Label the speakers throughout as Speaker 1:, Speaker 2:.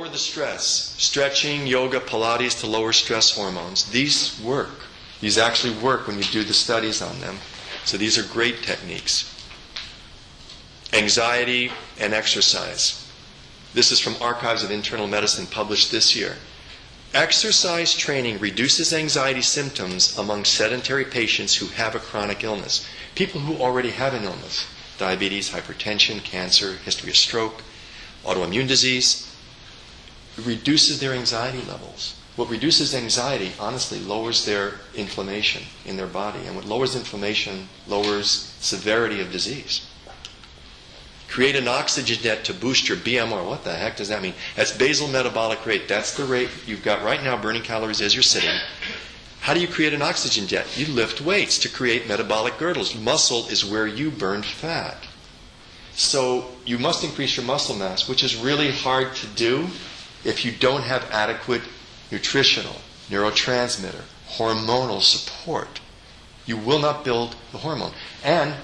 Speaker 1: lower the stress. Stretching, yoga, Pilates to lower stress hormones. These work. These actually work when you do the studies on them. So these are great techniques. Anxiety and exercise. This is from Archives of Internal Medicine, published this year. Exercise training reduces anxiety symptoms among sedentary patients who have a chronic illness. People who already have an illness. Diabetes, hypertension, cancer, history of stroke, autoimmune disease. It reduces their anxiety levels. What reduces anxiety, honestly, lowers their inflammation in their body. And what lowers inflammation lowers severity of disease. Create an oxygen net to boost your BMR. What the heck does that mean? That's basal metabolic rate. That's the rate you've got right now burning calories as you're sitting. How do you create an oxygen jet? You lift weights to create metabolic girdles. Muscle is where you burn fat. So you must increase your muscle mass, which is really hard to do if you don't have adequate nutritional, neurotransmitter, hormonal support. You will not build the hormone. And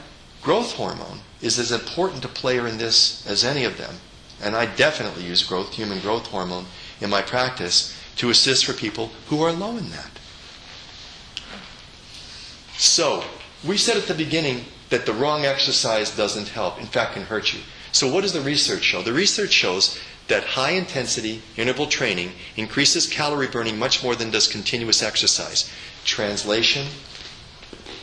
Speaker 1: growth hormone is as important a player in this as any of them. And I definitely use human growth hormone in my practice to assist for people who are low in that. So, we said at the beginning that the wrong exercise doesn't help. In fact, can hurt you. So what does the research show? The research shows that high-intensity interval training increases calorie burning much more than does continuous exercise. Translation: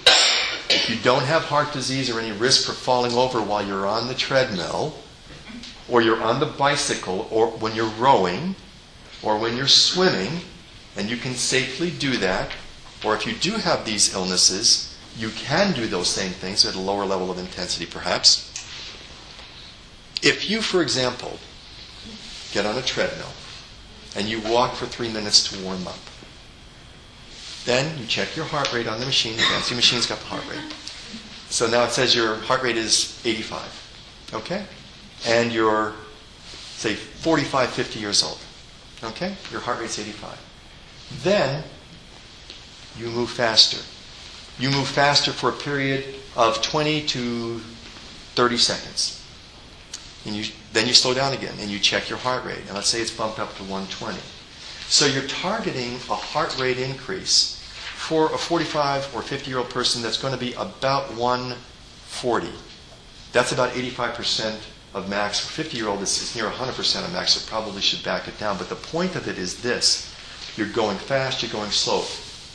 Speaker 1: if you don't have heart disease or any risk for falling over while you're on the treadmill, or you're on the bicycle, or when you're rowing, or when you're swimming, and you can safely do that, or if you do have these illnesses, you can do those same things at a lower level of intensity perhaps. If you, for example, get on a treadmill and you walk for 3 minutes to warm up, then you check your heart rate on the machine. The fancy machine's got the heart rate. So now it says your heart rate is 85. Okay? And you're, say, 45, 50 years old. Okay? Your heart rate's 85. Then you move faster. You move faster for a period of 20 to 30 seconds. And then you slow down again and you check your heart rate. And let's say it's bumped up to 120. So you're targeting a heart rate increase for a 45 or 50-year-old person that's going to be about 140. That's about 85% of max. For 50-year-old, it's near 100% of max, so probably should back it down. But the point of it is this. You're going fast, you're going slow.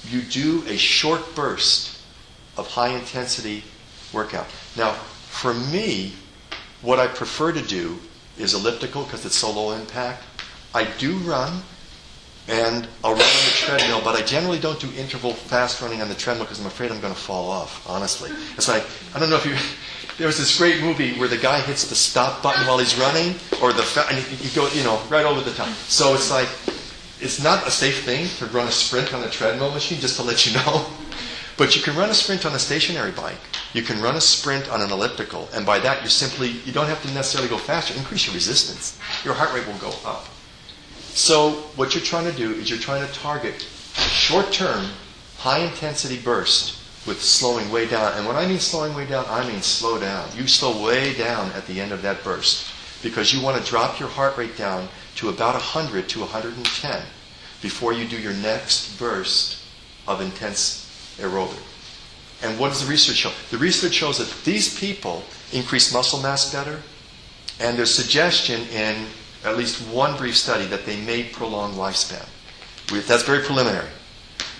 Speaker 1: You do a short burst of high-intensity workout. Now, for me, what I prefer to do is elliptical because it's so low impact. I do run, and I'll run on the treadmill, but I generally don't do interval fast running on the treadmill because I'm afraid I'm going to fall off, honestly. It's like, I don't know if you... There was this great movie where the guy hits the stop button while he's running, or and he goes, right over the top. So it's like, it's not a safe thing to run a sprint on a treadmill machine, just to let you know. But you can run a sprint on a stationary bike. You can run a sprint on an elliptical. And by that, you don't have to necessarily go faster. Increase your resistance. Your heart rate will go up. So what you're trying to do is you're trying to target short-term, high-intensity burst with slowing way down. And when I mean slowing way down, I mean slow down. You slow way down at the end of that burst because you want to drop your heart rate down to about 100 to 110 before you do your next burst of intense aerobic. And what does the research show? The research shows that these people increase muscle mass better, and there's suggestion in at least one brief study that they may prolong lifespan. That's very preliminary.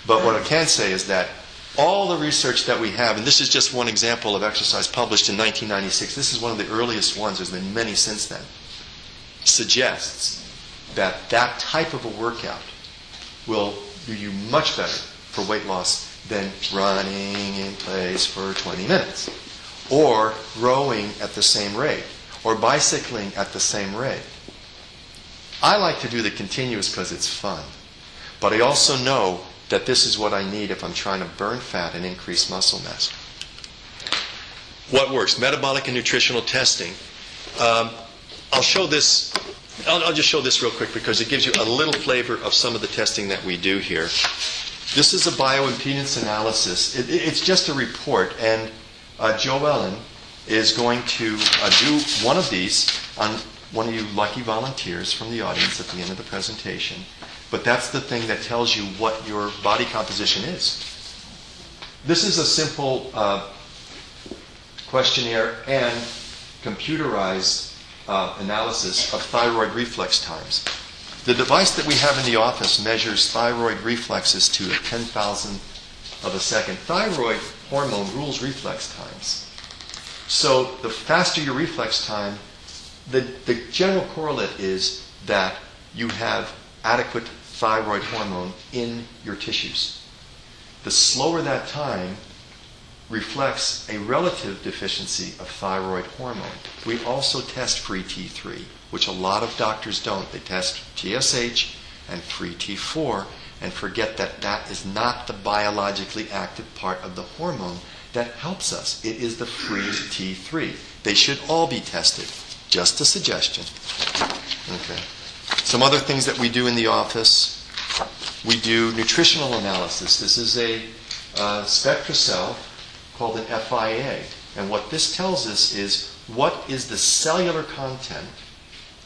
Speaker 1: But what I can say is that all the research that we have, and this is just one example of exercise published in 1996, this is one of the earliest ones, there's been many since then, suggests that that type of a workout will do you much better for weight loss than running in place for 20 minutes, or rowing at the same rate, or bicycling at the same rate. I like to do the continuous because it's fun, but I also know that this is what I need if I'm trying to burn fat and increase muscle mass. What works? Metabolic and nutritional testing. I'll show this. I'll just show this real quick because it gives you a little flavor of some of the testing that we do here. This is a bioimpedance analysis. It's just a report, and Joe Ellen is going to do one of these on one of you lucky volunteers from the audience at the end of the presentation. But that's the thing that tells you what your body composition is. This is a simple questionnaire and computerized analysis of thyroid reflex times. The device that we have in the office measures thyroid reflexes to a 10,000th of a second. Thyroid hormone rules reflex times. So the faster your reflex time, the general correlate is that you have adequate thyroid hormone in your tissues. The slower that time reflects a relative deficiency of thyroid hormone. We also test free T3, which a lot of doctors don't. They test TSH and free T4 and forget that that is not the biologically active part of the hormone that helps us. It is the free T3. They should all be tested. Just a suggestion. Okay. Some other things that we do in the office. We do nutritional analysis. This is a spectrocell called an FIA. And what this tells us is what is the cellular content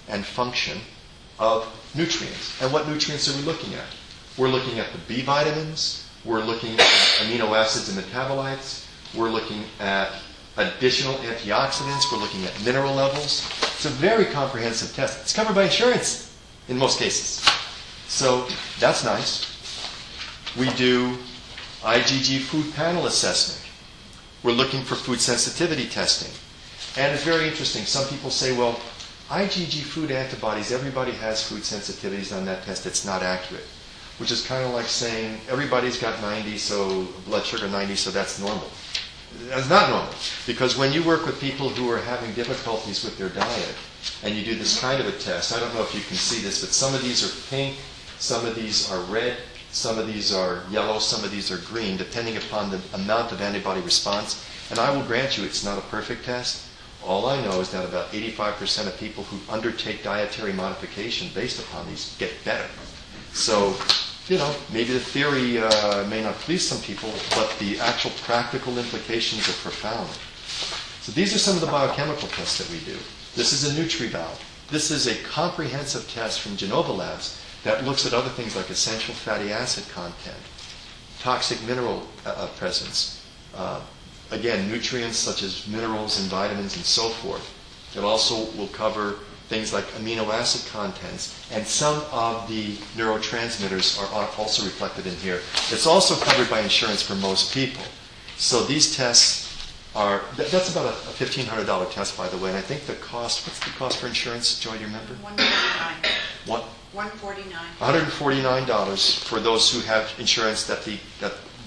Speaker 1: and function of nutrients. And what nutrients are we looking at? We're looking at the B vitamins. We're looking at amino acids and metabolites. We're looking at additional antioxidants. We're looking at mineral levels. It's a very comprehensive test. It's covered by insurance in most cases. So that's nice. We do IgG food panel assessment. We're looking for food sensitivity testing. And it's very interesting. Some people say, well, IgG food antibodies, everybody has food sensitivities on that test. It's not accurate. Which is kind of like saying everybody's got 90, so blood sugar 90, so that's normal. That's not normal. Because when you work with people who are having difficulties with their diet, and you do this kind of a test, I don't know if you can see this, but some of these are pink, some of these are red, some of these are yellow, some of these are green, depending upon the amount of antibody response. And I will grant you it's not a perfect test. All I know is that about 85% of people who undertake dietary modification based upon these get better. So, you know, maybe the theory may not please some people, but the actual practical implications are profound. So these are some of the biochemical tests that we do. This is a NutriValve. This is a comprehensive test from Genova Labs that looks at other things like essential fatty acid content, toxic mineral presence, again, nutrients such as minerals and vitamins and so forth. It also will cover things like amino acid contents, and some of the neurotransmitters are also reflected in here. It's also covered by insurance for most people. So these tests are, that's about a $1,500 test, by the way, and I think the cost, what's the cost for insurance, Joy, do you remember?
Speaker 2: $149.
Speaker 1: What?
Speaker 2: $149.
Speaker 1: $149 for those who have insurance that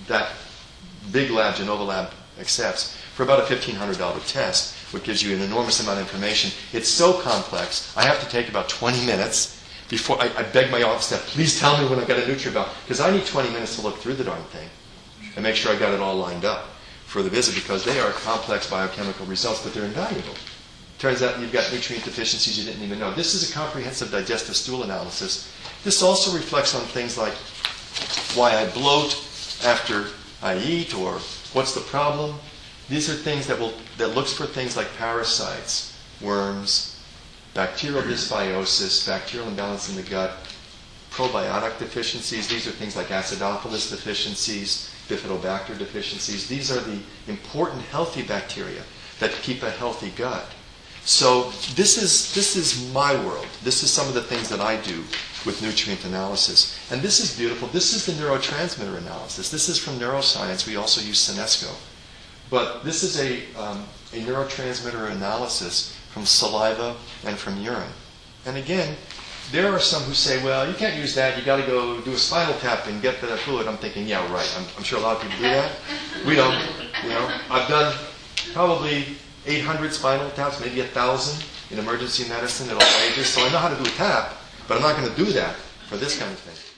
Speaker 1: that big lab, Genova Lab, accepts, for about a $1,500 test, which gives you an enormous amount of information. It's so complex, I have to take about 20 minutes before I beg my office staff, please tell me when I got a NutriValve, because I need 20 minutes to look through the darn thing and make sure I got it all lined up for the visit, because they are complex biochemical results, but they're invaluable. Turns out you've got nutrient deficiencies you didn't even know. This is a comprehensive digestive stool analysis. This also reflects on things like why I bloat after I eat, or what's the problem. These are things that looks for things like parasites, worms, bacterial dysbiosis, bacterial imbalance in the gut, probiotic deficiencies. These are things like acidophilus deficiencies, bifidobacter deficiencies. These are the important healthy bacteria that keep a healthy gut. So this is my world. This is some of the things that I do with nutrient analysis. And this is beautiful. This is the neurotransmitter analysis. This is from neuroscience. We also use Senesco. But this is a neurotransmitter analysis from saliva and from urine. And again, there are some who say, well, you can't use that. You got to go do a spinal tap and get the fluid. I'm thinking, yeah, right. I'm sure a lot of people do that. We don't. You know, I've done probably 800 spinal taps, maybe 1,000 in emergency medicine at all ages. So I know how to do a tap, but I'm not going to do that for this kind of thing.